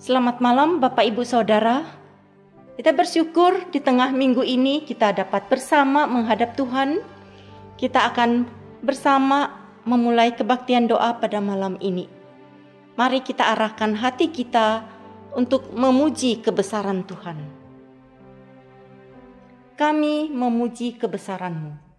Selamat malam Bapak Ibu Saudara. Kita bersyukur di tengah minggu ini kita dapat bersama menghadap Tuhan. Kita akan bersama memulai kebaktian doa pada malam ini. Mari kita arahkan hati kita untuk memuji kebesaran Tuhan. Kami memuji kebesaran-Mu.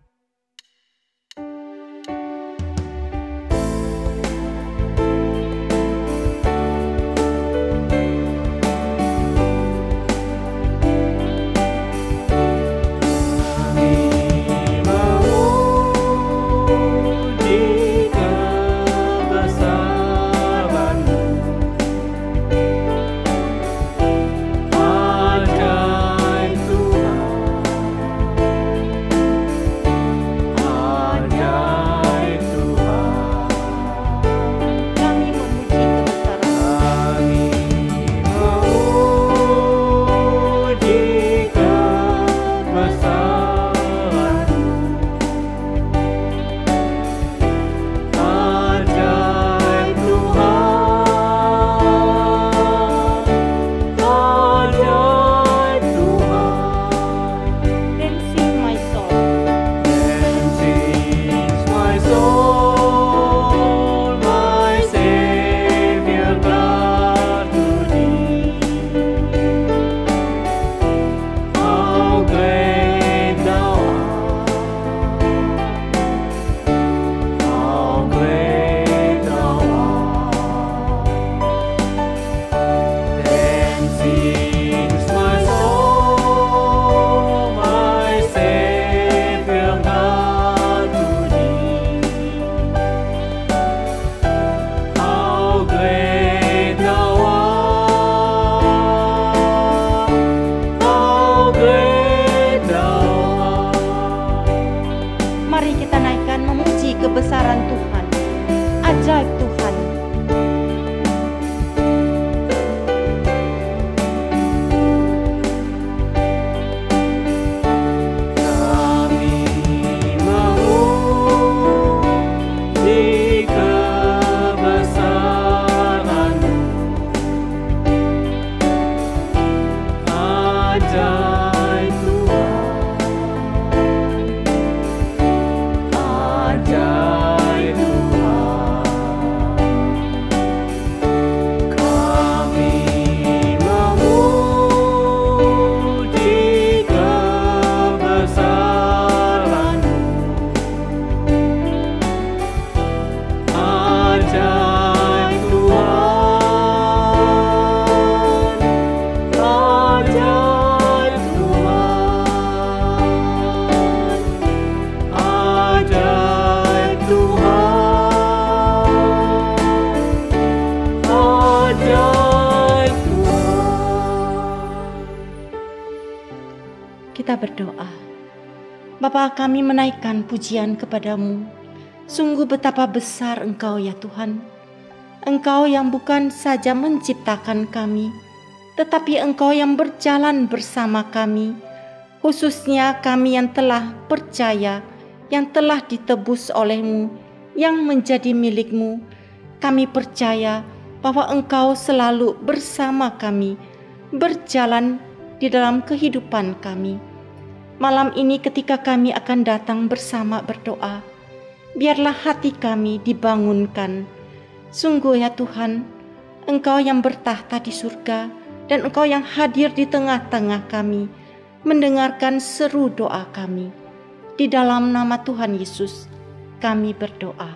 Kebesaran Tuhan, ajaib Tuhan. Kami memuji kebesaran-Mu, ajaib Tuhan, ajaib Tuhan. Kami memuji kebesaran-Mu, ajaib Tuhan, ajaib Tuhan, ajaib Tuhan, ajaib Tuhan. Kita berdoa. Bapa, kami menaikkan pujian kepadamu. Sungguh betapa besar Engkau ya Tuhan. Engkau yang bukan saja menciptakan kami, tetapi Engkau yang berjalan bersama kami. Khususnya kami yang telah percaya, yang telah ditebus oleh-Mu, yang menjadi milik-Mu. Kami percaya bahwa Engkau selalu bersama kami, berjalan di dalam kehidupan kami. Malam ini ketika kami akan datang bersama berdoa, biarlah hati kami dibangunkan. Sungguh ya Tuhan, Engkau yang bertahta di surga dan Engkau yang hadir di tengah-tengah kami, mendengarkan seru doa kami. Di dalam nama Tuhan Yesus, kami berdoa.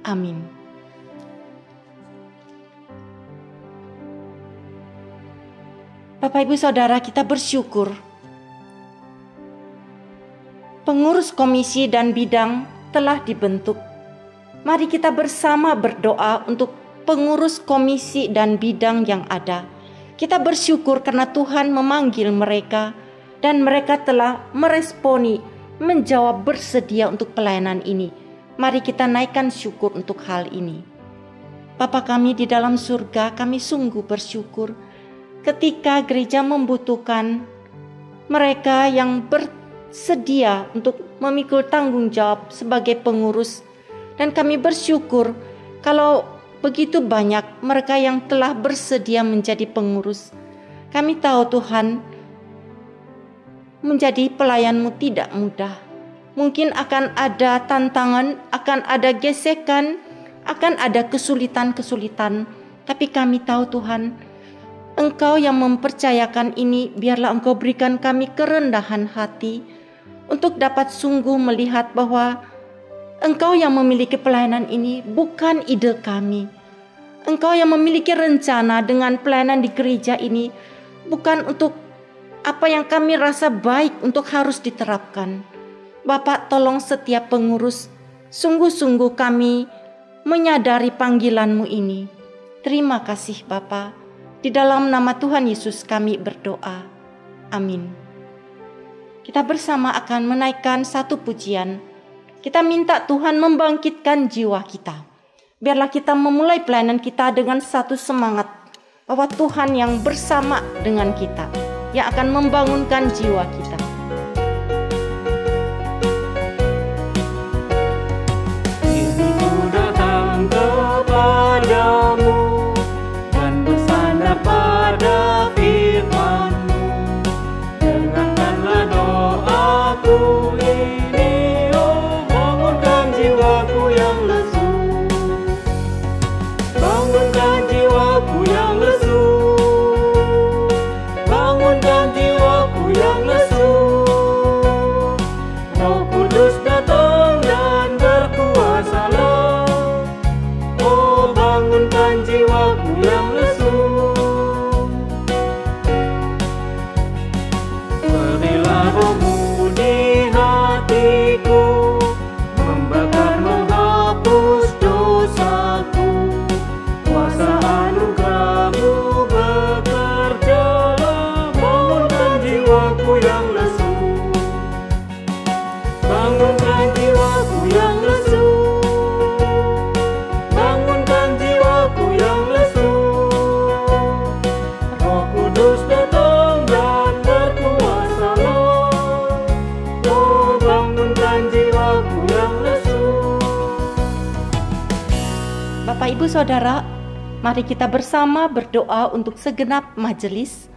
Amin. Bapak Ibu Saudara, kita bersyukur pengurus komisi dan bidang telah dibentuk. Mari kita bersama berdoa untuk pengurus komisi dan bidang yang ada. Kita bersyukur karena Tuhan memanggil mereka dan mereka telah meresponi, menjawab bersedia untuk pelayanan ini. Mari kita naikkan syukur untuk hal ini. Bapa kami di dalam surga, kami sungguh bersyukur ketika gereja membutuhkan mereka yang bersedia untuk memikul tanggung jawab sebagai pengurus. Dan kami bersyukur kalau begitu banyak mereka yang telah bersedia menjadi pengurus. Kami tahu Tuhan, menjadi pelayan-Mu tidak mudah. Mungkin akan ada tantangan, akan ada gesekan, akan ada kesulitan-kesulitan. Tapi kami tahu Tuhan, Engkau yang mempercayakan ini, biarlah Engkau berikan kami kerendahan hati untuk dapat sungguh melihat bahwa Engkau yang memiliki pelayanan ini, bukan ide kami. Engkau yang memiliki rencana dengan pelayanan di gereja ini, bukan untuk apa yang kami rasa baik untuk harus diterapkan. Bapak, tolong setiap pengurus, sungguh-sungguh kami menyadari panggilan-Mu ini. Terima kasih Bapa. Di dalam nama Tuhan Yesus kami berdoa. Amin. Kita bersama akan menaikkan satu pujian. Kita minta Tuhan membangkitkan jiwa kita. Biarlah kita memulai pelayanan kita dengan satu semangat bahwa Tuhan yang bersama dengan kita, yang akan membangunkan jiwa kita. Ku datang kepadamu dan bersandar pada firman-Mu. Dengarkanlah doaku ini, oh bangunkan jiwaku yang lesu. Bangunkan jiwaku yang lesu. Bangunkan jiwaku yang lesu. Roh Kudus datang dan berkuasalah. Oh bangunkan jiwaku yang lesu. Berilah Roh-Mu di hatiku, membakar menghapus dosaku. Kuasa anugerah-Mu bekerjalah, bangunkan jiwaku yang lesu. Bangunkan jiwaku yang lesu. Bangunkan jiwaku yang lesu. Roh Kudus datang dan berkuasalah. Oh bangunkan jiwaku yang lesu. Bapak, Ibu, Saudara, mari kita bersama berdoa untuk segenap majelis,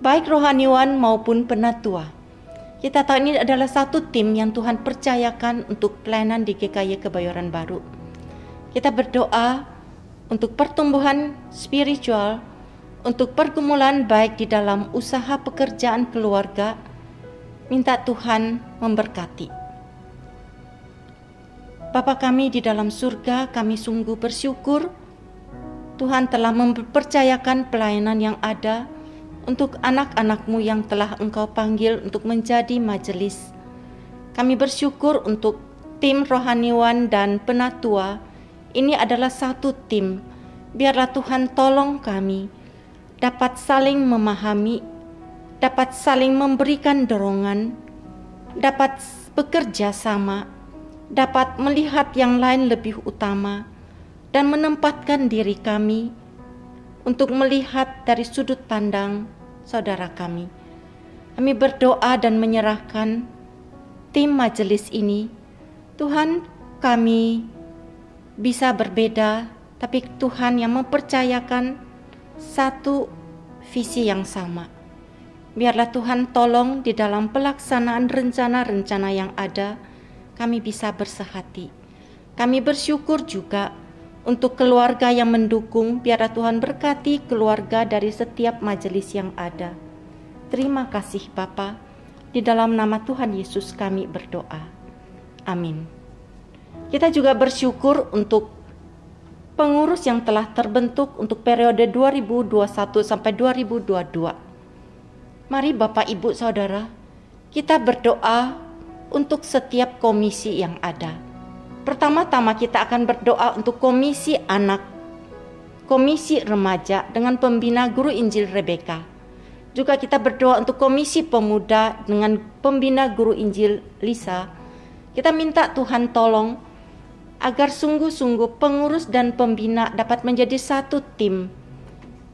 baik rohaniwan maupun penatua. Kita tahu ini adalah satu tim yang Tuhan percayakan untuk pelayanan di GKY Kebayoran Baru. Kita berdoa untuk pertumbuhan spiritual, untuk pergumulan baik di dalam usaha pekerjaan keluarga. Minta Tuhan memberkati. Bapa kami di dalam surga, kami sungguh bersyukur Tuhan telah mempercayakan pelayanan yang ada untuk anak-anak-Mu yang telah Engkau panggil untuk menjadi majelis. Kami bersyukur untuk tim rohaniwan dan penatua. Ini adalah satu tim. Biarlah Tuhan tolong kami dapat saling memahami, dapat saling memberikan dorongan, dapat bekerja sama, dapat melihat yang lain lebih utama, dan menempatkan diri kami untuk melihat dari sudut pandang saudara kami. Kami berdoa dan menyerahkan tim majelis ini. Tuhan, kami bisa berbeda, tapi Tuhan yang mempercayakan satu visi yang sama. Biarlah Tuhan tolong di dalam pelaksanaan rencana-rencana yang ada, kami bisa bersehati. Kami bersyukur juga untuk keluarga yang mendukung. Biarlah Tuhan berkati keluarga dari setiap majelis yang ada. Terima kasih Bapa. Di dalam nama Tuhan Yesus kami berdoa. Amin. Kita juga bersyukur untuk pengurus yang telah terbentuk untuk periode 2021 sampai 2022. Mari Bapak, Ibu, Saudara, kita berdoa untuk setiap komisi yang ada. Pertama-tama kita akan berdoa untuk komisi anak, komisi remaja dengan pembina guru Injil Rebeka. Juga kita berdoa untuk komisi pemuda dengan pembina guru Injil Lisa. Kita minta Tuhan tolong agar sungguh-sungguh pengurus dan pembina dapat menjadi satu tim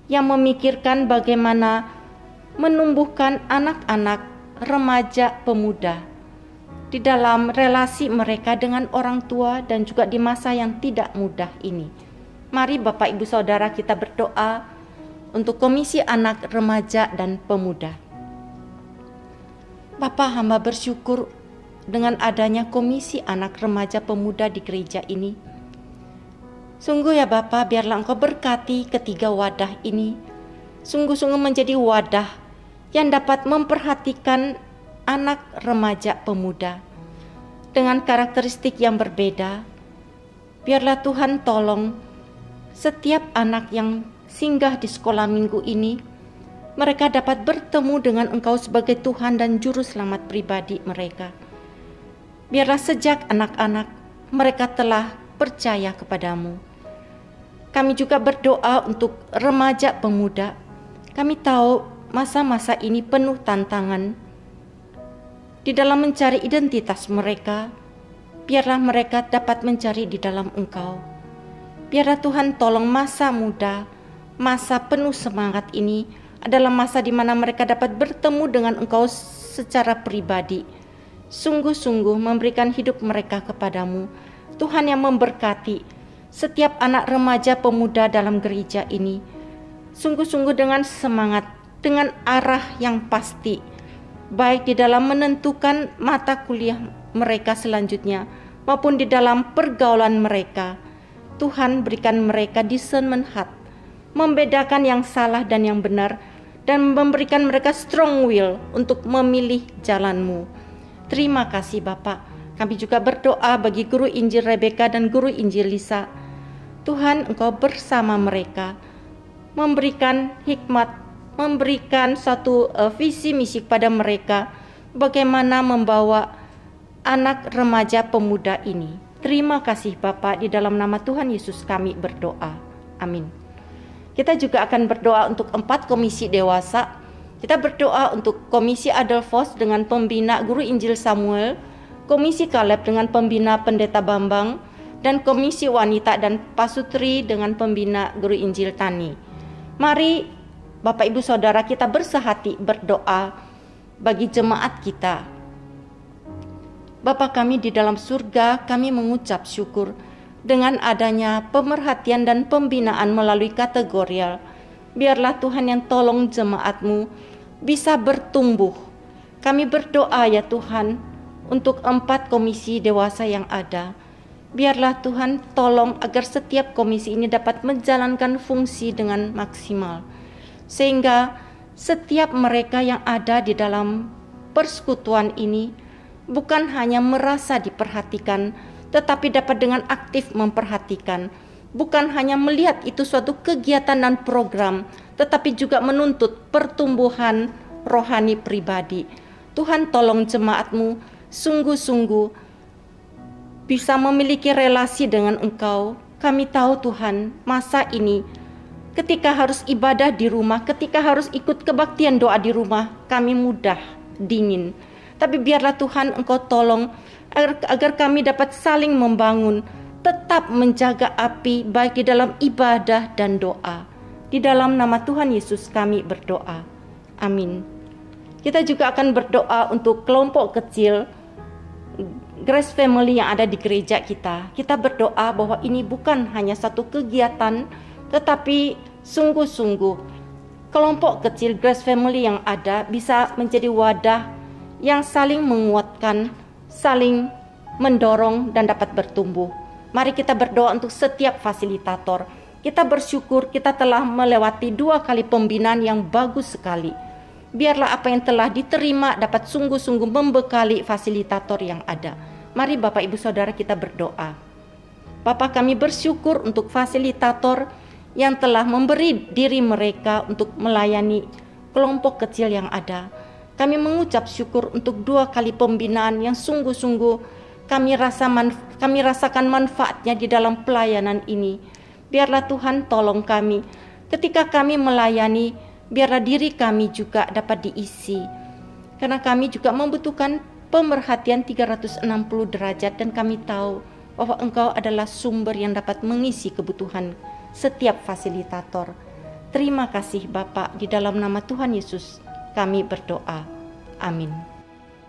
yang memikirkan bagaimana menumbuhkan anak-anak, remaja, pemuda di dalam relasi mereka dengan orang tua dan juga di masa yang tidak mudah ini. Mari Bapak Ibu Saudara kita berdoa untuk Komisi Anak, Remaja, dan Pemuda. Bapa, hamba bersyukur dengan adanya Komisi Anak, Remaja, Pemuda di gereja ini. Sungguh ya Bapa, biarlah Engkau berkati ketiga wadah ini. Sungguh-sungguh menjadi wadah yang dapat memperhatikan anak, remaja, pemuda dengan karakteristik yang berbeda. Biarlah Tuhan tolong setiap anak yang singgah di sekolah minggu ini, mereka dapat bertemu dengan Engkau sebagai Tuhan dan Juru Selamat pribadi mereka. Biarlah sejak anak-anak mereka telah percaya kepadamu. Kami juga berdoa untuk remaja pemuda. Kami tahu masa-masa ini penuh tantangan di dalam mencari identitas mereka. Biarlah mereka dapat mencari di dalam Engkau. Biarlah Tuhan tolong masa muda, masa penuh semangat ini adalah masa di mana mereka dapat bertemu dengan Engkau secara pribadi. Sungguh-sungguh memberikan hidup mereka kepadamu. Tuhan yang memberkati setiap anak remaja pemuda dalam gereja ini. Sungguh-sungguh dengan semangat, dengan arah yang pasti, baik di dalam menentukan mata kuliah mereka selanjutnya maupun di dalam pergaulan mereka. Tuhan berikan mereka discernment heart, membedakan yang salah dan yang benar, dan memberikan mereka strong will untuk memilih jalan-Mu. Terima kasih Bapak. Kami juga berdoa bagi Guru Injil Rebecca dan Guru Injil Lisa. Tuhan, Engkau bersama mereka, memberikan hikmat, memberikan satu visi misi kepada mereka, bagaimana membawa anak remaja pemuda ini. Terima kasih Bapak, di dalam nama Tuhan Yesus kami berdoa. Amin. Kita juga akan berdoa untuk 4 komisi dewasa. Kita berdoa untuk Komisi Adelphos dengan pembina Guru Injil Samuel, Komisi Kaleb dengan pembina Pendeta Bambang, dan Komisi Wanita dan Pasutri dengan pembina Guru Injil Tani. Mari Bapak Ibu Saudara kita bersehati berdoa bagi jemaat kita. Bapa kami di dalam surga, kami mengucap syukur dengan adanya pemerhatian dan pembinaan melalui kategorial. Biarlah Tuhan yang tolong jemaat-Mu bisa bertumbuh. Kami berdoa ya Tuhan untuk 4 komisi dewasa yang ada. Biarlah Tuhan tolong agar setiap komisi ini dapat menjalankan fungsi dengan maksimal. Sehingga setiap mereka yang ada di dalam persekutuan ini bukan hanya merasa diperhatikan, tetapi dapat dengan aktif memperhatikan. Bukan hanya melihat itu suatu kegiatan dan program, tetapi juga menuntut pertumbuhan rohani pribadi. Tuhan tolong jemaat-Mu sungguh-sungguh bisa memiliki relasi dengan Engkau. Kami tahu Tuhan, masa ini ketika harus ibadah di rumah, ketika harus ikut kebaktian doa di rumah, kami mudah dingin. Tapi biarlah Tuhan Engkau tolong agar kami dapat saling membangun, tetap menjaga api baik di dalam ibadah dan doa. Di dalam nama Tuhan Yesus kami berdoa. Amin. Kita juga akan berdoa untuk kelompok kecil Grace Family yang ada di gereja kita. Kita berdoa bahwa ini bukan hanya satu kegiatan, tetapi sungguh-sungguh kelompok kecil Grace Family yang ada bisa menjadi wadah yang saling menguatkan, saling mendorong dan dapat bertumbuh. Mari kita berdoa untuk setiap fasilitator. Kita bersyukur kita telah melewati 2 kali pembinaan yang bagus sekali. Biarlah apa yang telah diterima dapat sungguh-sungguh membekali fasilitator yang ada. Mari Bapak Ibu Saudara kita berdoa. Bapa, kami bersyukur untuk fasilitator yang telah memberi diri mereka untuk melayani kelompok kecil yang ada. Kami mengucap syukur untuk 2 kali pembinaan yang sungguh-sungguh kami rasakan manfaatnya di dalam pelayanan ini. Biarlah Tuhan tolong kami ketika kami melayani, biarlah diri kami juga dapat diisi. Karena kami juga membutuhkan pemerhatian 360 derajat dan kami tahu bahwa Engkau adalah sumber yang dapat mengisi kebutuhan setiap fasilitator. Terima kasih Bapa, di dalam nama Tuhan Yesus kami berdoa. Amin.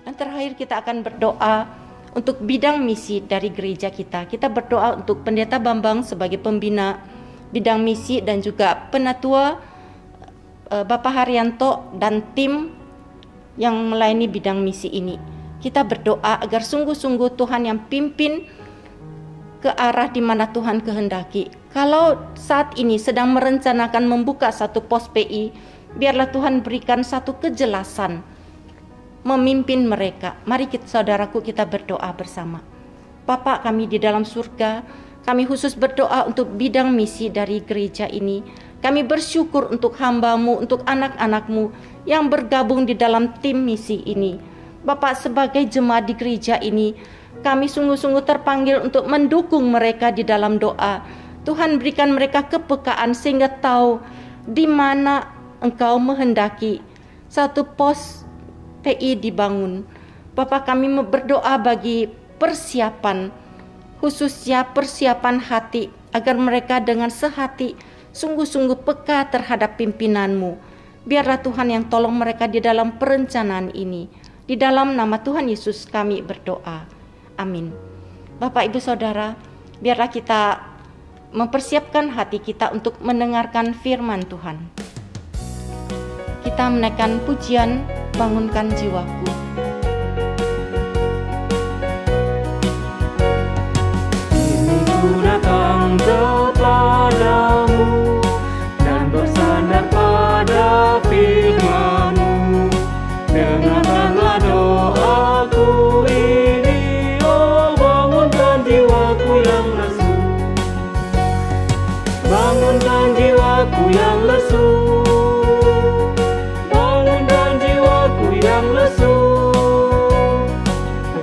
Dan terakhir kita akan berdoa untuk bidang misi dari gereja kita. Kita berdoa untuk Pendeta Bambang sebagai pembina, bidang misi dan juga penatua Bapak Haryanto dan tim yang melayani bidang misi ini. Kita berdoa agar sungguh-sungguh Tuhan yang pimpin ke arah di mana Tuhan kehendaki. Kalau saat ini sedang merencanakan membuka satu pos PI, biarlah Tuhan berikan satu kejelasan memimpin mereka. Mari saudaraku, kita berdoa bersama. Bapa kami di dalam surga, kami khusus berdoa untuk bidang misi dari gereja ini. Kami bersyukur untuk hamba-Mu, untuk anak-anak-Mu yang bergabung di dalam tim misi ini. Bapak, sebagai jemaat di gereja ini, kami sungguh-sungguh terpanggil untuk mendukung mereka di dalam doa. Tuhan berikan mereka kepekaan sehingga tahu di mana Engkau menghendaki satu pos PI dibangun. Bapak, kami berdoa bagi persiapan, khususnya persiapan hati, agar mereka dengan sehati sungguh-sungguh peka terhadap pimpinan-Mu. Biarlah Tuhan yang tolong mereka di dalam perencanaan ini. Di dalam nama Tuhan Yesus kami berdoa. Amin. Bapak, Ibu, Saudara, biarlah kita mempersiapkan hati kita untuk mendengarkan firman Tuhan. Kita menaikkan pujian, bangunkan jiwaku. Kini ku datang kepadamu dan bersandar pada firman-Mu. Dengarkanlah doaku ini, oh bangunkan jiwaku yang lesu. Bangunkan jiwaku yang lesu. Bangunkan jiwaku yang lesu.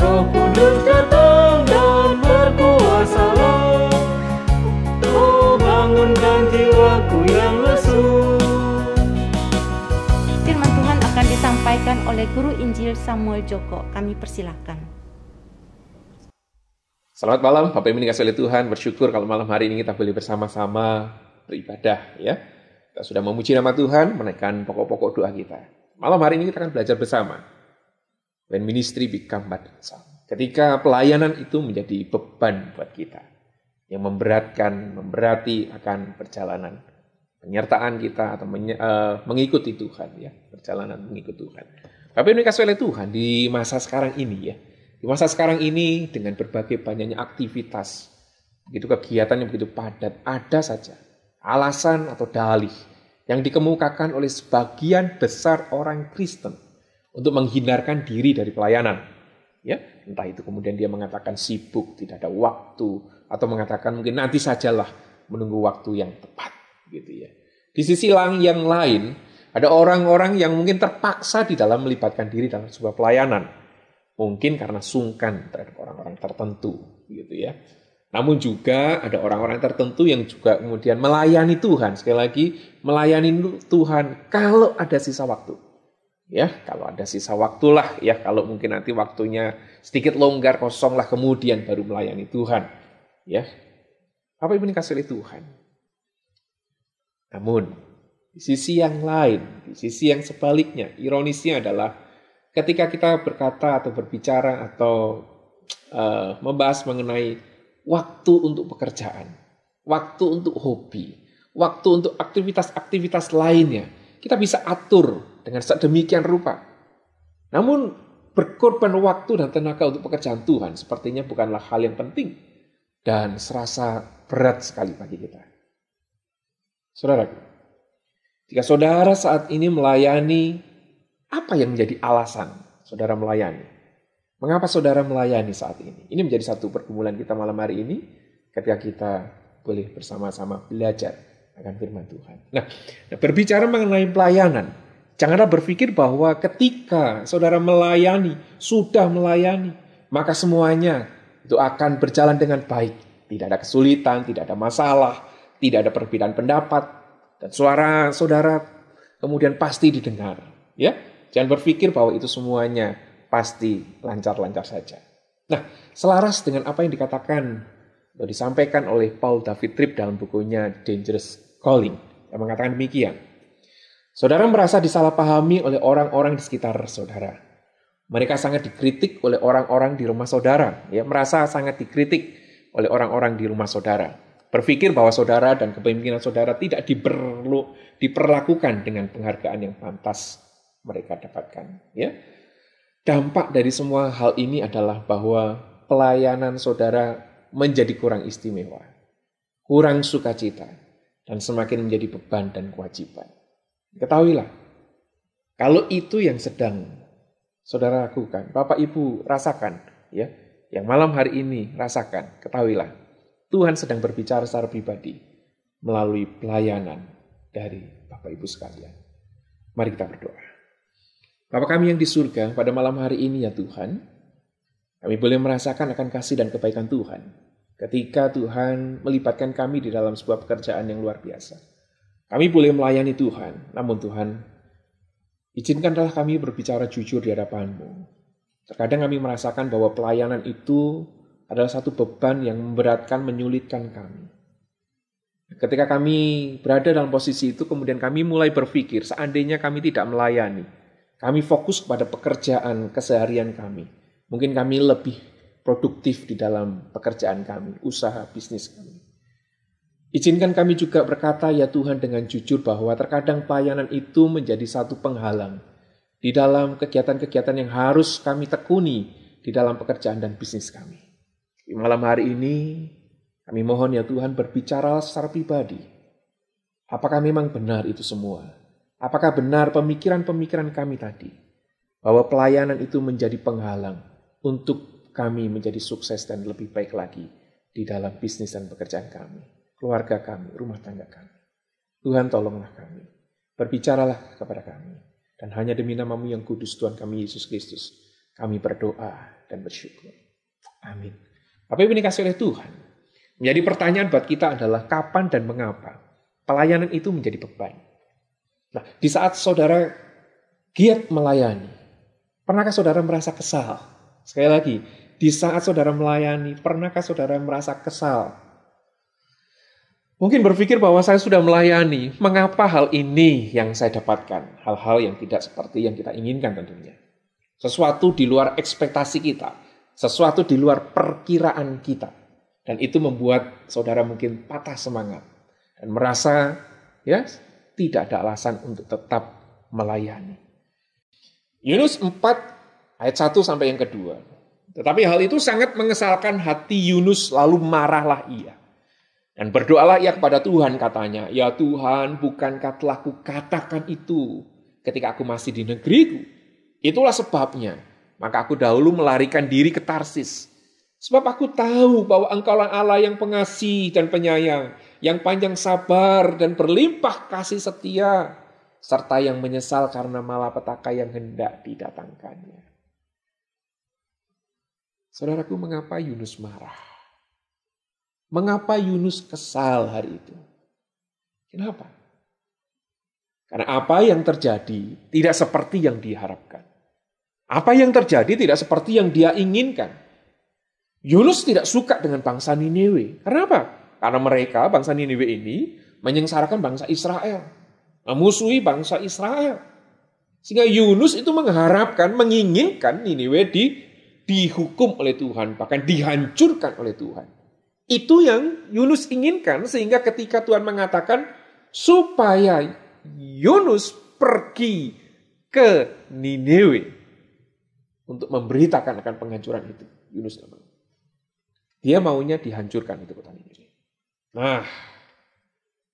Roh Kudus datang dan berkuasalah. Oh bangunkan jiwaku yang lesu. Firman Tuhan akan disampaikan oleh Guru Injil Samuel Joko. Kami persilahkan. Selamat malam, Bapak Ibu dikasihi oleh Tuhan. Bersyukur kalau malam hari ini kita boleh bersama-sama beribadah, ya. Kita sudah memuji nama Tuhan, menaikkan pokok-pokok doa kita. Malam hari ini kita akan belajar bersama. When ministry become burdensome. Ketika pelayanan itu menjadi beban buat kita, yang memberati akan perjalanan penyertaan kita atau mengikuti Tuhan, ya, perjalanan mengikuti Tuhan. Bapak Ibu dikasihi oleh Tuhan, di masa sekarang ini, ya, di masa sekarang ini dengan berbagai banyaknya aktivitas, begitu kegiatan yang begitu padat, ada saja alasan atau dalih yang dikemukakan oleh sebagian besar orang Kristen untuk menghindarkan diri dari pelayanan. Ya, entah itu kemudian dia mengatakan sibuk, tidak ada waktu, atau mengatakan mungkin nanti sajalah menunggu waktu yang tepat, gitu ya. Di sisi yang lain, ada orang-orang yang mungkin terpaksa di dalam melibatkan diri dalam sebuah pelayanan. Mungkin karena sungkan terhadap orang-orang tertentu, gitu ya. Namun juga ada orang-orang tertentu yang juga kemudian melayani Tuhan. Sekali lagi, melayani Tuhan kalau ada sisa waktu. Ya, kalau ada sisa waktulah, ya, kalau mungkin nanti waktunya sedikit longgar, kosonglah, kemudian baru melayani Tuhan. Ya, apa Ibu dikasihi oleh Tuhan? Namun, di sisi yang lain, di sisi yang sebaliknya, ironisnya adalah ketika kita berkata atau berbicara atau membahas mengenai waktu untuk pekerjaan, waktu untuk hobi, waktu untuk aktivitas-aktivitas lainnya, kita bisa atur dengan sedemikian rupa. Namun berkorban waktu dan tenaga untuk pekerjaan Tuhan sepertinya bukanlah hal yang penting dan serasa berat sekali bagi kita. Saudaraku, jika saudara saat ini melayani, apa yang menjadi alasan saudara melayani? Mengapa saudara melayani saat ini? Ini menjadi satu pergumulan kita malam hari ini ketika kita boleh bersama-sama belajar akan firman Tuhan. Nah, berbicara mengenai pelayanan, janganlah berpikir bahwa ketika saudara melayani, sudah melayani, maka semuanya itu akan berjalan dengan baik. Tidak ada kesulitan, tidak ada masalah, tidak ada perbedaan pendapat, dan suara saudara kemudian pasti didengar. Ya, jangan berpikir bahwa itu semuanya pasti lancar-lancar saja. Nah, selaras dengan apa yang dikatakan atau disampaikan oleh Paul David Tripp dalam bukunya Dangerous Calling, yang mengatakan demikian. Saudara merasa disalahpahami oleh orang-orang di sekitar saudara. Mereka sangat dikritik oleh orang-orang di rumah saudara. Ya, merasa sangat dikritik oleh orang-orang di rumah saudara. Berpikir bahwa saudara dan kepemimpinan saudara tidak diperlakukan dengan penghargaan yang pantas mereka dapatkan. Ya. Dampak dari semua hal ini adalah bahwa pelayanan saudara menjadi kurang istimewa, kurang sukacita, dan semakin menjadi beban dan kewajiban. Ketahuilah, kalau itu yang sedang saudara lakukan, Bapak Ibu rasakan, ya, yang malam hari ini rasakan, ketahuilah, Tuhan sedang berbicara secara pribadi melalui pelayanan dari Bapak Ibu sekalian. Mari kita berdoa. Bapa kami yang di surga, pada malam hari ini ya Tuhan, kami boleh merasakan akan kasih dan kebaikan Tuhan. Ketika Tuhan melibatkan kami di dalam sebuah pekerjaan yang luar biasa. Kami boleh melayani Tuhan, namun Tuhan, izinkanlah kami berbicara jujur di hadapan-Mu. Terkadang kami merasakan bahwa pelayanan itu adalah satu beban yang memberatkan, menyulitkan kami. Ketika kami berada dalam posisi itu, kemudian kami mulai berpikir, seandainya kami tidak melayani, kami fokus kepada pekerjaan keseharian kami. Mungkin kami lebih produktif di dalam pekerjaan kami, usaha bisnis kami. Izinkan kami juga berkata, ya Tuhan, dengan jujur bahwa terkadang pelayanan itu menjadi satu penghalang di dalam kegiatan-kegiatan yang harus kami tekuni di dalam pekerjaan dan bisnis kami. Di malam hari ini, kami mohon ya Tuhan berbicara secara pribadi. Apakah memang benar itu semua? Apakah benar pemikiran-pemikiran kami tadi? Bahwa pelayanan itu menjadi penghalang untuk kami menjadi sukses dan lebih baik lagi di dalam bisnis dan pekerjaan kami, keluarga kami, rumah tangga kami. Tuhan tolonglah kami, berbicaralah kepada kami. Dan hanya demi nama-Mu yang kudus Tuhan kami Yesus Kristus, kami berdoa dan bersyukur. Amin. Bapak Ibu dikasihi oleh Tuhan, menjadi pertanyaan buat kita adalah kapan dan mengapa pelayanan itu menjadi beban. Nah, di saat saudara giat melayani, pernahkah saudara merasa kesal? Sekali lagi, di saat saudara melayani, pernahkah saudara merasa kesal? Mungkin berpikir bahwa saya sudah melayani, mengapa hal ini yang saya dapatkan? Hal-hal yang tidak seperti yang kita inginkan tentunya. Sesuatu di luar ekspektasi kita. Sesuatu di luar perkiraan kita. Dan itu membuat saudara mungkin patah semangat. Dan merasa ya tidak ada alasan untuk tetap melayani. Yunus 4 ayat 1 sampai yang kedua. Tetapi hal itu sangat mengesalkan hati Yunus, lalu marahlah ia. Dan berdoalah ia kepada Tuhan, katanya, ya Tuhan, bukankah telah kukatakan itu ketika aku masih di negeriku? Itulah sebabnya. Maka aku dahulu melarikan diri ke Tarsis. Sebab aku tahu bahwa Engkaulah Allah yang pengasih dan penyayang, yang panjang sabar dan berlimpah kasih setia, serta yang menyesal karena malapetaka yang hendak didatangkannya. Saudaraku, mengapa Yunus marah? Mengapa Yunus kesal hari itu? Kenapa? Karena apa yang terjadi tidak seperti yang diharapkan. Apa yang terjadi tidak seperti yang dia inginkan. Yunus tidak suka dengan bangsa Niniwe. Kenapa? Karena mereka, bangsa Niniwe ini, menyengsarakan bangsa Israel. Memusuhi bangsa Israel. Sehingga Yunus itu mengharapkan, menginginkan Niniwe dihukum oleh Tuhan. Bahkan dihancurkan oleh Tuhan. Itu yang Yunus inginkan. Sehingga ketika Tuhan mengatakan, supaya Yunus pergi ke Niniwe untuk memberitakan akan penghancuran itu. Yunus tidak mau. Dia maunya dihancurkan itu kota Niniwe. Nah,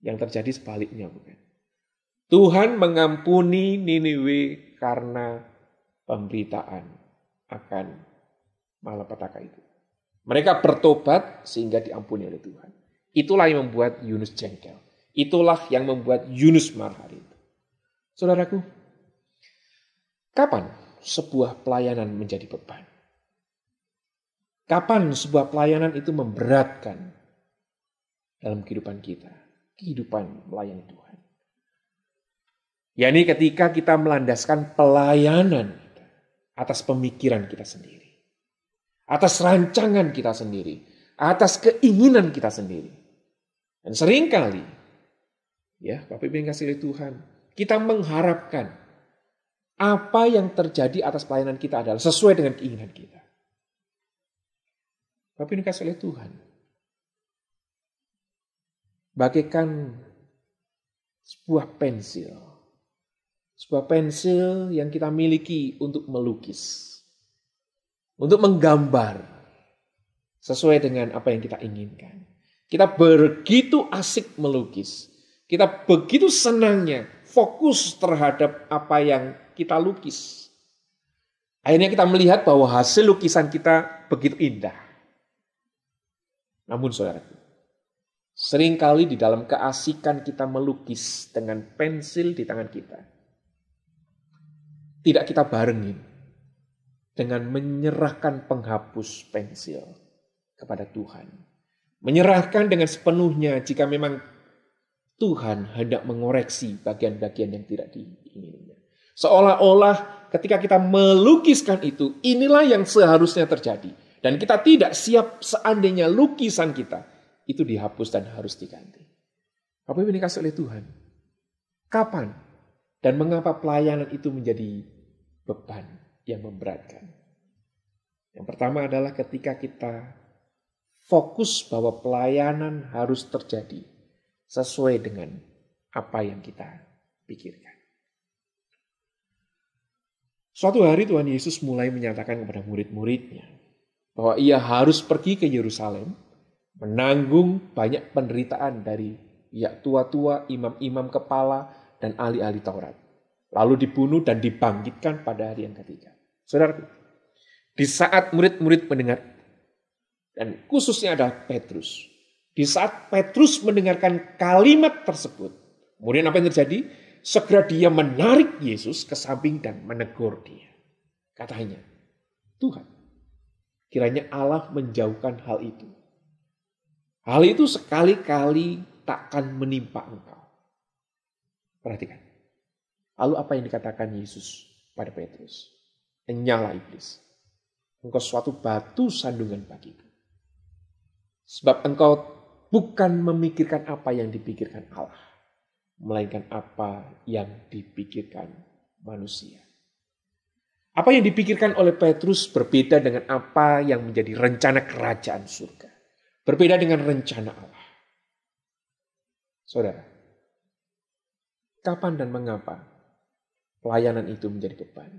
yang terjadi sebaliknya bukan. Tuhan mengampuni Niniwe karena pemberitaan akan malapetaka itu. Mereka bertobat sehingga diampuni oleh Tuhan. Itulah yang membuat Yunus jengkel. Itulah yang membuat Yunus marah hari itu. Saudaraku, kapan sebuah pelayanan menjadi beban? Kapan sebuah pelayanan itu memberatkan dalam kehidupan kita? Kehidupan melayani Tuhan. yakni ketika kita melandaskan pelayanan kita atas pemikiran kita sendiri, atas rancangan kita sendiri, atas keinginan kita sendiri. Dan seringkali, ya Bapak Ibu yang kasih oleh Tuhan, kita mengharapkan apa yang terjadi atas pelayanan kita adalah sesuai dengan keinginan kita. Bapak Ibu yang kasih oleh Tuhan, bagaikan sebuah pensil. Sebuah pensil yang kita miliki untuk melukis. Untuk menggambar sesuai dengan apa yang kita inginkan. Kita begitu asik melukis. Kita begitu senangnya fokus terhadap apa yang kita lukis. Akhirnya kita melihat bahwa hasil lukisan kita begitu indah. Namun saudaraku, seringkali di dalam keasikan kita melukis dengan pensil di tangan kita, tidak kita barengin dengan menyerahkan penghapus pensil kepada Tuhan. Menyerahkan dengan sepenuhnya jika memang Tuhan hendak mengoreksi bagian-bagian yang tidak diinginkan. Seolah-olah ketika kita melukiskan itu, inilah yang seharusnya terjadi. Dan kita tidak siap seandainya lukisan kita itu dihapus dan harus diganti. Apa yang dikasih oleh Tuhan? Kapan dan mengapa pelayanan itu menjadi beban yang memberatkan? Yang pertama adalah ketika kita fokus bahwa pelayanan harus terjadi sesuai dengan apa yang kita pikirkan. Suatu hari Tuhan Yesus mulai menyatakan kepada murid-muridnya bahwa ia harus pergi ke Yerusalem, menanggung banyak penderitaan dari pihak tua-tua, imam-imam kepala, dan ahli-ahli Taurat. Lalu dibunuh dan dibangkitkan pada hari yang ketiga. Saudaraku, di saat murid-murid mendengar, dan khususnya adalah Petrus, di saat Petrus mendengarkan kalimat tersebut, kemudian apa yang terjadi? Segera dia menarik Yesus ke samping dan menegur dia. Katanya, Tuhan, kiranya Allah menjauhkan hal itu. Hal itu sekali-kali takkan menimpa engkau. Perhatikan. Lalu apa yang dikatakan Yesus pada Petrus? Nyala iblis. Engkau suatu batu sandungan bagiku. Sebab engkau bukan memikirkan apa yang dipikirkan Allah, melainkan apa yang dipikirkan manusia. Apa yang dipikirkan oleh Petrus berbeda dengan apa yang menjadi rencana kerajaan surga. Berbeda dengan rencana Allah. Saudara, kapan dan mengapa pelayanan itu menjadi beban?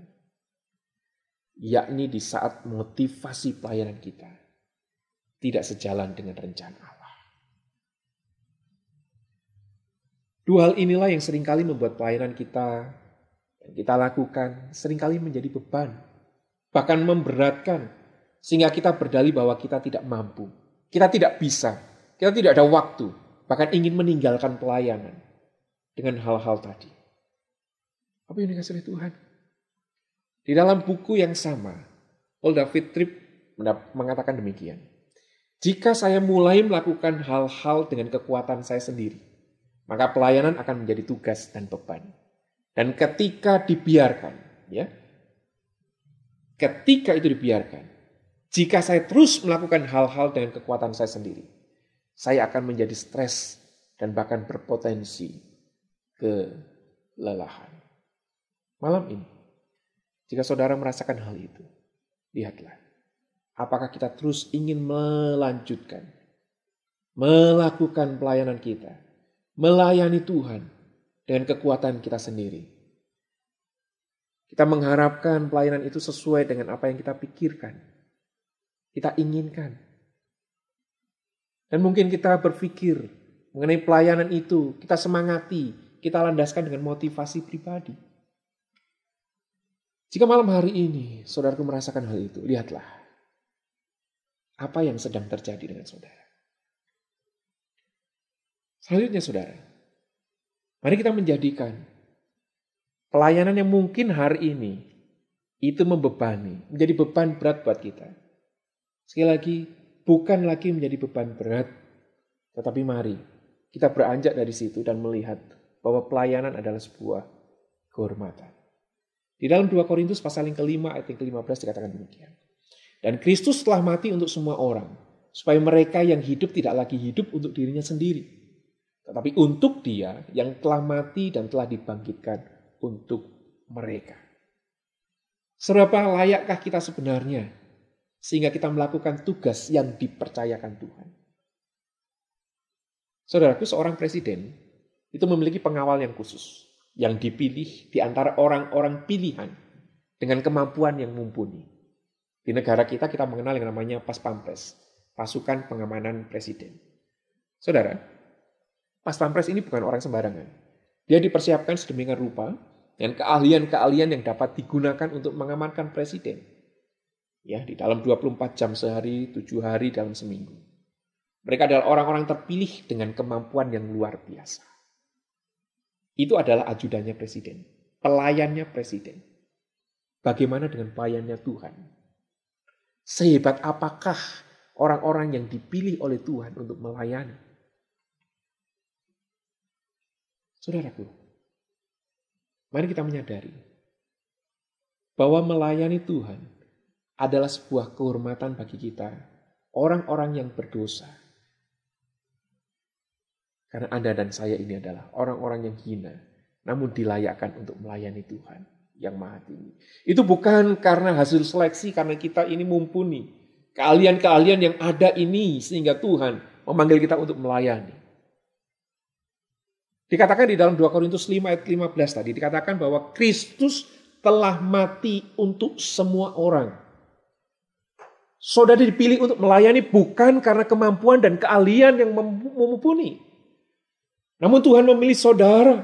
Yakni di saat motivasi pelayanan kita tidak sejalan dengan rencana Allah. Dua hal inilah yang seringkali membuat pelayanan kita yang kita lakukan seringkali menjadi beban. Bahkan memberatkan. Sehingga kita berdalih bahwa kita tidak mampu. Kita tidak bisa. Kita tidak ada waktu. Bahkan ingin meninggalkan pelayanan. Dengan hal-hal tadi. Apa yang dikasih oleh Tuhan? Di dalam buku yang sama, Paul David Tripp mengatakan demikian. Jika saya mulai melakukan hal-hal dengan kekuatan saya sendiri, maka pelayanan akan menjadi tugas dan beban. Dan ketika dibiarkan, ketika itu dibiarkan, jika saya terus melakukan hal-hal dengan kekuatan saya sendiri, saya akan menjadi stres dan bahkan berpotensi kelelahan. Malam ini, jika saudara merasakan hal itu, lihatlah. Apakah kita terus ingin melanjutkan, melakukan pelayanan kita, melayani Tuhan dengan kekuatan kita sendiri. Kita mengharapkan pelayanan itu sesuai dengan apa yang kita pikirkan, kita inginkan. Dan mungkin kita berpikir mengenai pelayanan itu, kita semangati, kita landaskan dengan motivasi pribadi. Jika malam hari ini saudaraku merasakan hal itu, lihatlah. Apa yang sedang terjadi dengan saudara? Selanjutnya saudara, mari kita menjadikan pelayanan yang mungkin hari ini itu membebani, menjadi beban berat buat kita. Sekali lagi, bukan lagi menjadi beban berat, tetapi mari kita beranjak dari situ dan melihat bahwa pelayanan adalah sebuah kehormatan. Di dalam 2 Korintus pasal yang kelima ayat yang ke-15 dikatakan demikian. Dan Kristus telah mati untuk semua orang, supaya mereka yang hidup tidak lagi hidup untuk dirinya sendiri, tetapi untuk Dia yang telah mati dan telah dibangkitkan untuk mereka. Seberapa layakkah kita sebenarnya sehingga kita melakukan tugas yang dipercayakan Tuhan? Saudaraku, seorang presiden itu memiliki pengawal yang khusus, yang dipilih di antara orang-orang pilihan dengan kemampuan yang mumpuni. Di negara kita mengenal yang namanya Pas Pampres, pasukan pengamanan presiden. Saudara, Pas Pampres ini bukan orang sembarangan. Dia dipersiapkan sedemikian rupa dengan keahlian-keahlian yang dapat digunakan untuk mengamankan presiden. Ya, di dalam 24 jam sehari, 7 hari dalam seminggu. Mereka adalah orang-orang terpilih dengan kemampuan yang luar biasa. Itu adalah ajudannya presiden, pelayannya presiden. Bagaimana dengan pelayannya Tuhan? Sehebat apakah orang-orang yang dipilih oleh Tuhan untuk melayani? Saudaraku, mari kita menyadari bahwa melayani Tuhan adalah sebuah kehormatan bagi kita, orang-orang yang berdosa. Karena Anda dan saya ini adalah orang-orang yang hina, namun dilayakkan untuk melayani Tuhan yang Maha Tinggi. Itu bukan karena hasil seleksi, karena kita ini mumpuni. Keahlian-keahlian yang ada ini sehingga Tuhan memanggil kita untuk melayani. Dikatakan di dalam 2 Korintus 5 ayat 15 tadi, dikatakan bahwa Kristus telah mati untuk semua orang. Saudara dipilih untuk melayani bukan karena kemampuan dan keahlian yang mumpuni. Namun Tuhan memilih saudara,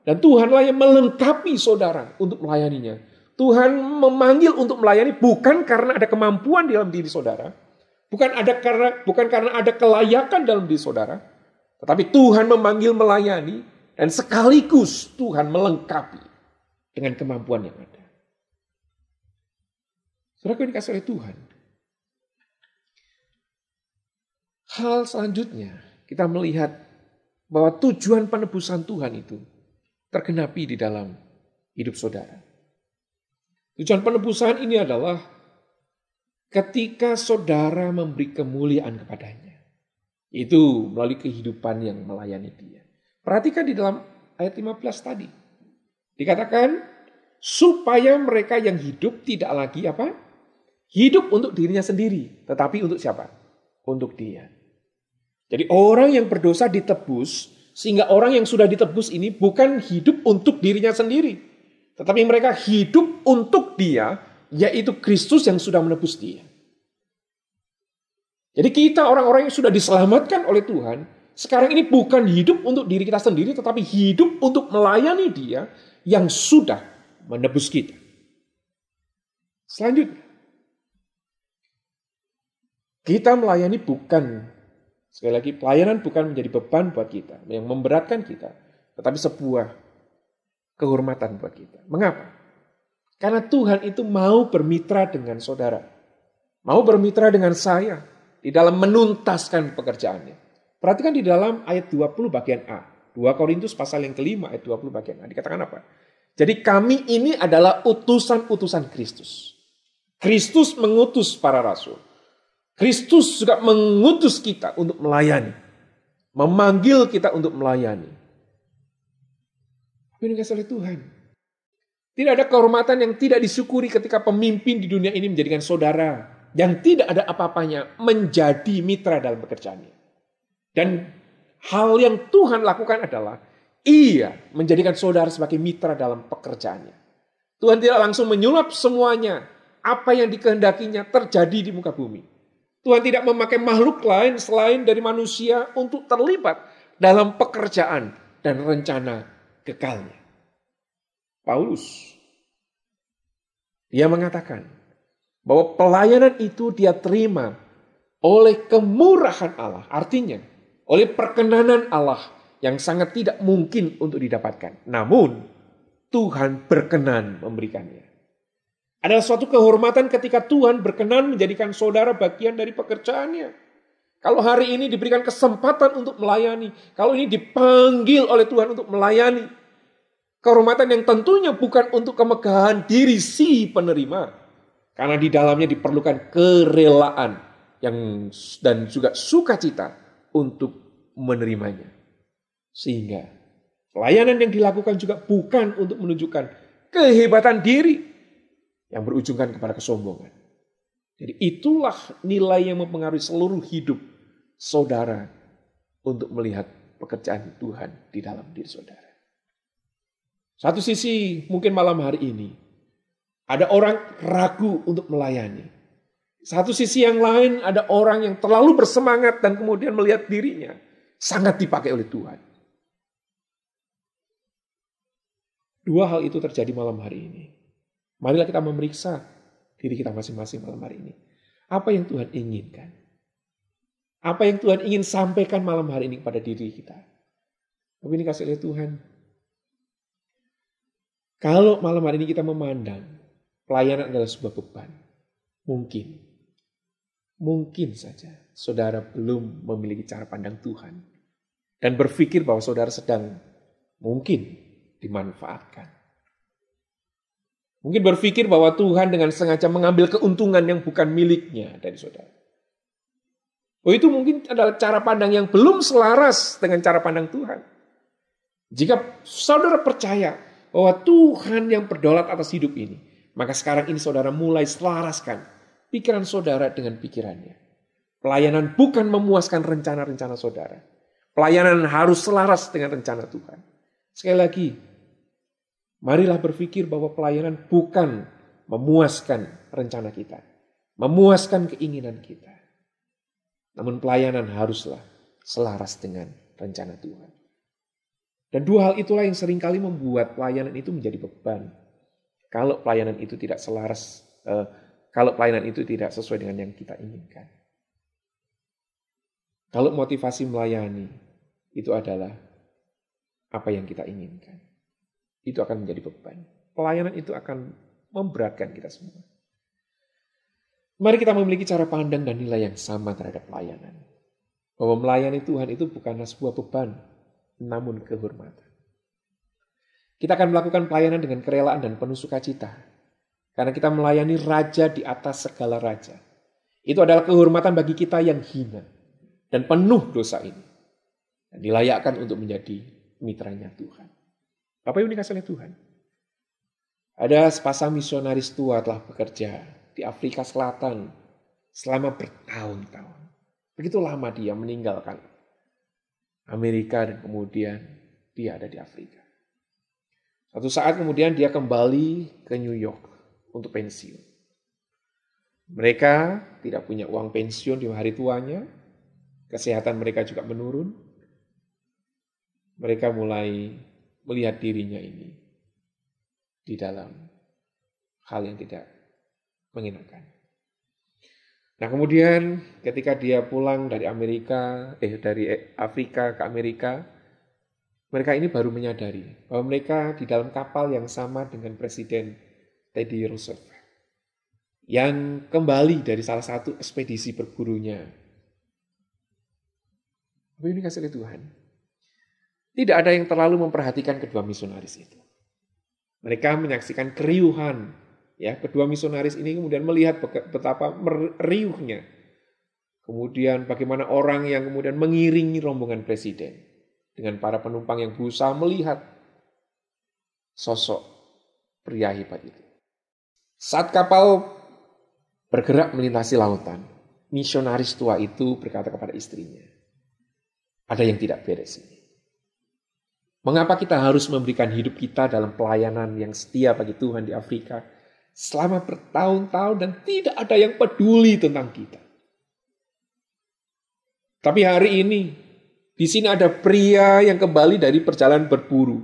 dan Tuhanlah yang melengkapi saudara untuk melayaninya. Tuhan memanggil untuk melayani bukan karena ada kemampuan di dalam diri saudara, bukan karena ada kelayakan dalam diri saudara, tetapi Tuhan memanggil melayani dan sekaligus Tuhan melengkapi dengan kemampuan yang ada. Saudara yang dikasihi oleh Tuhan. Hal selanjutnya kita melihat bahwa tujuan penebusan Tuhan itu tergenapi di dalam hidup saudara. Tujuan penebusan ini adalah ketika saudara memberi kemuliaan kepadanya. Itu melalui kehidupan yang melayani dia. Perhatikan di dalam ayat 15 tadi. Dikatakan supaya mereka yang hidup tidak lagi hidup untuk dirinya sendiri. Tetapi untuk siapa? Untuk dia. Jadi orang yang berdosa ditebus, sehingga orang yang sudah ditebus ini bukan hidup untuk dirinya sendiri. Tetapi mereka hidup untuk dia, yaitu Kristus yang sudah menebus dia. Jadi kita orang-orang yang sudah diselamatkan oleh Tuhan, sekarang ini bukan hidup untuk diri kita sendiri, tetapi hidup untuk melayani dia yang sudah menebus kita. Selanjutnya, kita melayani bukan, sekali lagi, pelayanan bukan menjadi beban buat kita, yang memberatkan kita, tetapi sebuah kehormatan buat kita. Mengapa? Karena Tuhan itu mau bermitra dengan saudara. Mau bermitra dengan saya di dalam menuntaskan pekerjaannya. Perhatikan di dalam ayat 20 bagian A. 2 Korintus pasal yang kelima ayat 20 bagian A. Dikatakan apa? Jadi kami ini adalah utusan-utusan Kristus. Kristus mengutus para rasul. Kristus juga mengutus kita untuk melayani. Memanggil kita untuk melayani. Tapi ini kasih oleh Tuhan. Tidak ada kehormatan yang tidak disyukuri ketika pemimpin di dunia ini menjadikan saudara yang tidak ada apa-apanya menjadi mitra dalam pekerjaannya. Dan hal yang Tuhan lakukan adalah ia menjadikan saudara sebagai mitra dalam pekerjaannya. Tuhan tidak langsung menyulap semuanya apa yang dikehendakinya terjadi di muka bumi. Tuhan tidak memakai makhluk lain selain dari manusia untuk terlibat dalam pekerjaan dan rencana kekalnya. Paulus, dia mengatakan bahwa pelayanan itu dia terima oleh kemurahan Allah. Artinya, oleh perkenanan Allah yang sangat tidak mungkin untuk didapatkan. Namun, Tuhan berkenan memberikannya. Adalah suatu kehormatan ketika Tuhan berkenan menjadikan saudara bagian dari pekerjaannya. Kalau hari ini diberikan kesempatan untuk melayani, kalau ini dipanggil oleh Tuhan untuk melayani, kehormatan yang tentunya bukan untuk kemegahan diri si penerima, karena di dalamnya diperlukan kerelaan dan juga sukacita untuk menerimanya. Sehingga pelayanan yang dilakukan juga bukan untuk menunjukkan kehebatan diri yang berujungkan kepada kesombongan. Jadi itulah nilai yang mempengaruhi seluruh hidup saudara untuk melihat pekerjaan Tuhan di dalam diri saudara. Satu sisi mungkin malam hari ini ada orang ragu untuk melayani. Satu sisi yang lain ada orang yang terlalu bersemangat dan kemudian melihat dirinya sangat dipakai oleh Tuhan. Dua hal itu terjadi malam hari ini. Marilah kita memeriksa diri kita masing-masing malam hari ini. Apa yang Tuhan inginkan? Apa yang Tuhan ingin sampaikan malam hari ini kepada diri kita? Tapi ini kasih oleh Tuhan. Kalau malam hari ini kita memandang pelayanan adalah sebuah beban, mungkin saja saudara belum memiliki cara pandang Tuhan dan berpikir bahwa saudara sedang mungkin dimanfaatkan. Mungkin berpikir bahwa Tuhan dengan sengaja mengambil keuntungan yang bukan miliknya dari saudara. Oh, itu mungkin adalah cara pandang yang belum selaras dengan cara pandang Tuhan. Jika saudara percaya bahwa Tuhan yang berdaulat atas hidup ini, maka sekarang ini saudara mulai selaraskan pikiran saudara dengan pikirannya. Pelayanan bukan memuaskan rencana-rencana saudara. Pelayanan harus selaras dengan rencana Tuhan. Sekali lagi, marilah berpikir bahwa pelayanan bukan memuaskan rencana kita, memuaskan keinginan kita. Namun pelayanan haruslah selaras dengan rencana Tuhan. Dan dua hal itulah yang seringkali membuat pelayanan itu menjadi beban. Kalau pelayanan itu tidak selaras, kalau pelayanan itu tidak sesuai dengan yang kita inginkan. Kalau motivasi melayani itu adalah apa yang kita inginkan, itu akan menjadi beban. Pelayanan itu akan memberatkan kita semua. Mari kita memiliki cara pandang dan nilai yang sama terhadap pelayanan. Bahwa melayani Tuhan itu bukanlah sebuah beban, namun kehormatan. Kita akan melakukan pelayanan dengan kerelaan dan penuh sukacita. Karena kita melayani raja di atas segala raja. Itu adalah kehormatan bagi kita yang hina dan penuh dosa ini. Dan dilayakkan untuk menjadi mitranya Tuhan. Bapak Ibu dikasihi oleh Tuhan. Ada sepasang misionaris tua telah bekerja di Afrika Selatan selama bertahun-tahun. Begitu lama dia meninggalkan Amerika dan kemudian dia ada di Afrika. Suatu saat kemudian dia kembali ke New York untuk pensiun. Mereka tidak punya uang pensiun di hari tuanya. Kesehatan mereka juga menurun. Mereka mulai melihat dirinya ini di dalam hal yang tidak mengenakan. Nah, kemudian ketika dia pulang dari dari Afrika ke Amerika, mereka ini baru menyadari bahwa mereka di dalam kapal yang sama dengan Presiden Teddy Roosevelt yang kembali dari salah satu ekspedisi berburunya. Apa ini kasih oleh Tuhan? Tidak ada yang terlalu memperhatikan kedua misionaris itu. Mereka menyaksikan keriuhan. Ya, kedua misionaris ini kemudian melihat betapa riuhnya. Kemudian bagaimana orang yang kemudian mengiringi rombongan presiden dengan para penumpang yang berusaha melihat sosok pria hebat itu. Saat kapal bergerak melintasi lautan, misionaris tua itu berkata kepada istrinya, ada yang tidak beres ini. Mengapa kita harus memberikan hidup kita dalam pelayanan yang setia bagi Tuhan di Afrika selama bertahun-tahun dan tidak ada yang peduli tentang kita? Tapi hari ini, di sini ada pria yang kembali dari perjalanan berburu.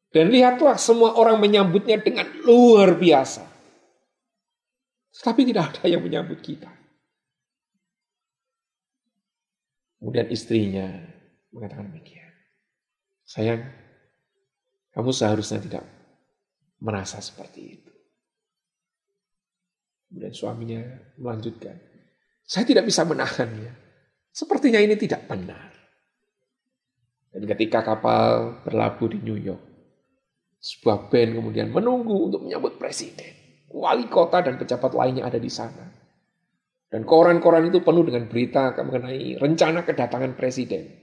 Dan lihatlah semua orang menyambutnya dengan luar biasa. Tapi tidak ada yang menyambut kita. Kemudian istrinya mengatakan demikian. Sayang, kamu seharusnya tidak merasa seperti itu. Kemudian suaminya melanjutkan. Saya tidak bisa menahannya. Sepertinya ini tidak benar. Dan ketika kapal berlabuh di New York, sebuah band kemudian menunggu untuk menyambut presiden. Wali kota dan pejabat lainnya ada di sana. Dan koran-koran itu penuh dengan berita mengenai rencana kedatangan presiden.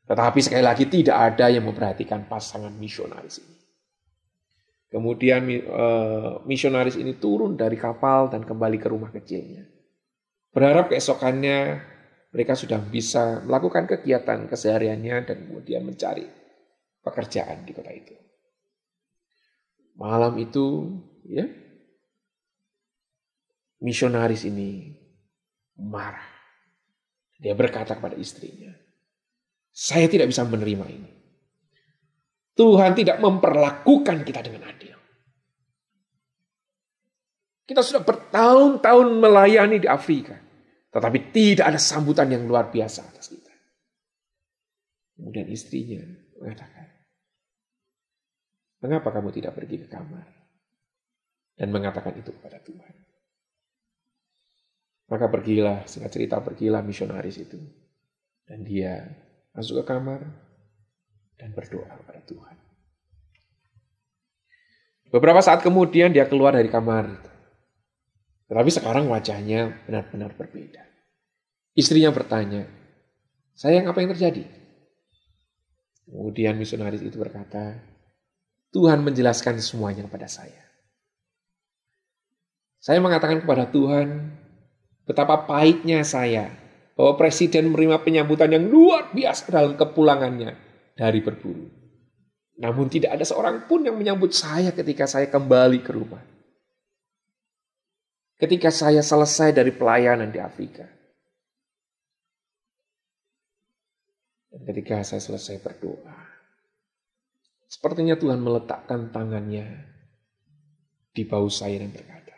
Tetapi sekali lagi tidak ada yang memperhatikan pasangan misionaris ini. Kemudian misionaris ini turun dari kapal dan kembali ke rumah kecilnya. Berharap keesokannya Mereka sudah bisa melakukan kegiatan kesehariannya dan kemudian mencari pekerjaan di kota itu. Malam itu, ya, misionaris ini marah. Dia berkata kepada istrinya, "Saya tidak bisa menerima ini. Tuhan tidak memperlakukan kita dengan adil. Kita sudah bertahun-tahun melayani di Afrika, tetapi tidak ada sambutan yang luar biasa atas kita." Kemudian istrinya mengatakan, "Mengapa kamu tidak pergi ke kamar dan mengatakan itu kepada Tuhan?" Maka pergilah misionaris itu. Dan dia masuk ke kamar dan berdoa kepada Tuhan. Beberapa saat kemudian dia keluar dari kamar itu. Tetapi sekarang wajahnya benar-benar berbeda. Istrinya bertanya, "Sayang, apa yang terjadi?" Kemudian misionaris itu berkata, "Tuhan menjelaskan semuanya kepada saya. Saya mengatakan kepada Tuhan, betapa pahitnya saya bahwa presiden menerima penyambutan yang luar biasa dalam kepulangannya dari berburu. Namun tidak ada seorang pun yang menyambut saya ketika saya kembali ke rumah. Ketika saya selesai dari pelayanan di Afrika. Dan ketika saya selesai berdoa, sepertinya Tuhan meletakkan tangannya di bahu saya dan berkata,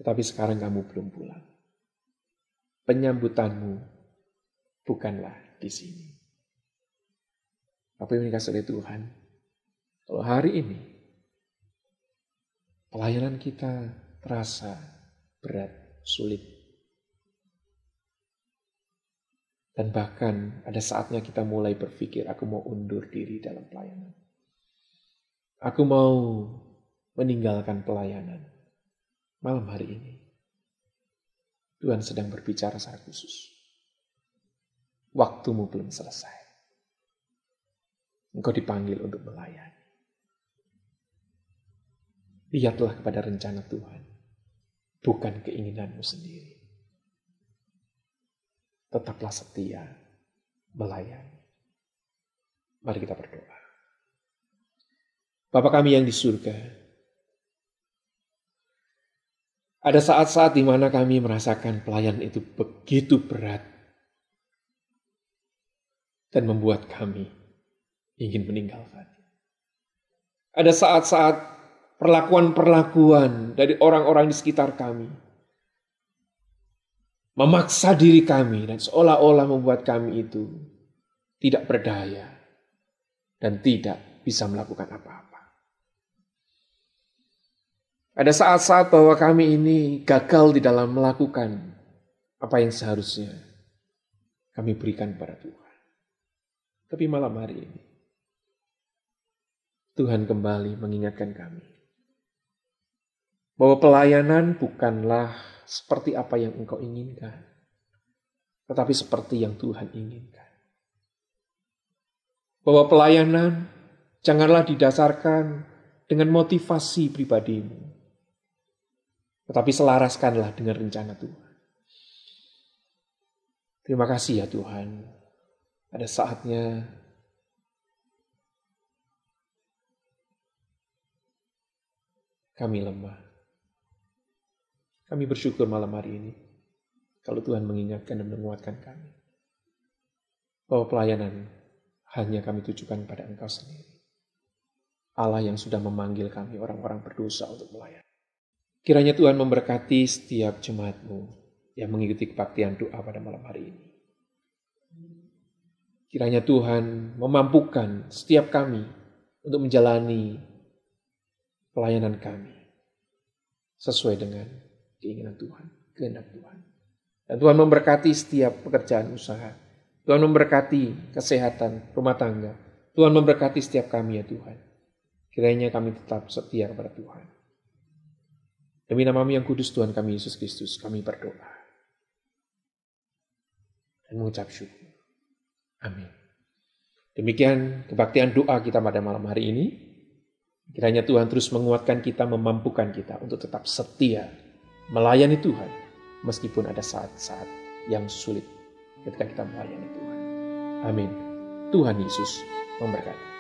tetapi sekarang kamu belum pulang. Penyambutanmu bukanlah di sini." Apa yang dikasih oleh Tuhan? Kalau hari ini pelayanan kita terasa berat, sulit. Dan bahkan ada saatnya kita mulai berpikir, aku mau undur diri dalam pelayanan. Aku mau meninggalkan pelayanan. Malam hari ini, Tuhan sedang berbicara secara khusus. Waktumu belum selesai. Engkau dipanggil untuk melayani. Lihatlah kepada rencana Tuhan, bukan keinginanmu sendiri. Tetaplah setia melayani. Mari kita berdoa. Bapa kami yang di surga, ada saat-saat di mana kami merasakan pelayanan itu begitu berat dan membuat kami ingin meninggalkan. Ada saat-saat perlakuan-perlakuan dari orang-orang di sekitar kami memaksa diri kami dan seolah-olah membuat kami itu tidak berdaya dan tidak bisa melakukan apa-apa. Ada saat-saat bahwa kami ini gagal di dalam melakukan apa yang seharusnya kami berikan kepada Tuhan. Tapi malam hari ini, Tuhan kembali mengingatkan kami bahwa pelayanan bukanlah seperti apa yang engkau inginkan, tetapi seperti yang Tuhan inginkan. Bahwa pelayanan janganlah didasarkan dengan motivasi pribadimu, tetapi selaraskanlah dengan rencana Tuhan. Terima kasih ya Tuhan. Ada saatnya kami lemah. Kami bersyukur malam hari ini kalau Tuhan mengingatkan dan menguatkan kami bahwa pelayanan hanya kami tujukan pada Engkau sendiri. Allah yang sudah memanggil kami orang-orang berdosa untuk melayani. Kiranya Tuhan memberkati setiap jemaat-Mu yang mengikuti kebaktian doa pada malam hari ini. Kiranya Tuhan memampukan setiap kami untuk menjalani pelayanan kami sesuai dengan keinginan Tuhan, kehendak Tuhan. Dan Tuhan memberkati setiap pekerjaan usaha. Tuhan memberkati kesehatan rumah tangga. Tuhan memberkati setiap kami ya Tuhan. Kiranya kami tetap setia kepada Tuhan. Demi nama-Mu yang kudus Tuhan kami Yesus Kristus, kami berdoa dan mengucap syukur. Amin. Demikian kebaktian doa kita pada malam hari ini. Kiranya Tuhan terus menguatkan kita, memampukan kita untuk tetap setia melayani Tuhan meskipun ada saat-saat yang sulit ketika kita melayani Tuhan. Amin. Tuhan Yesus memberkati.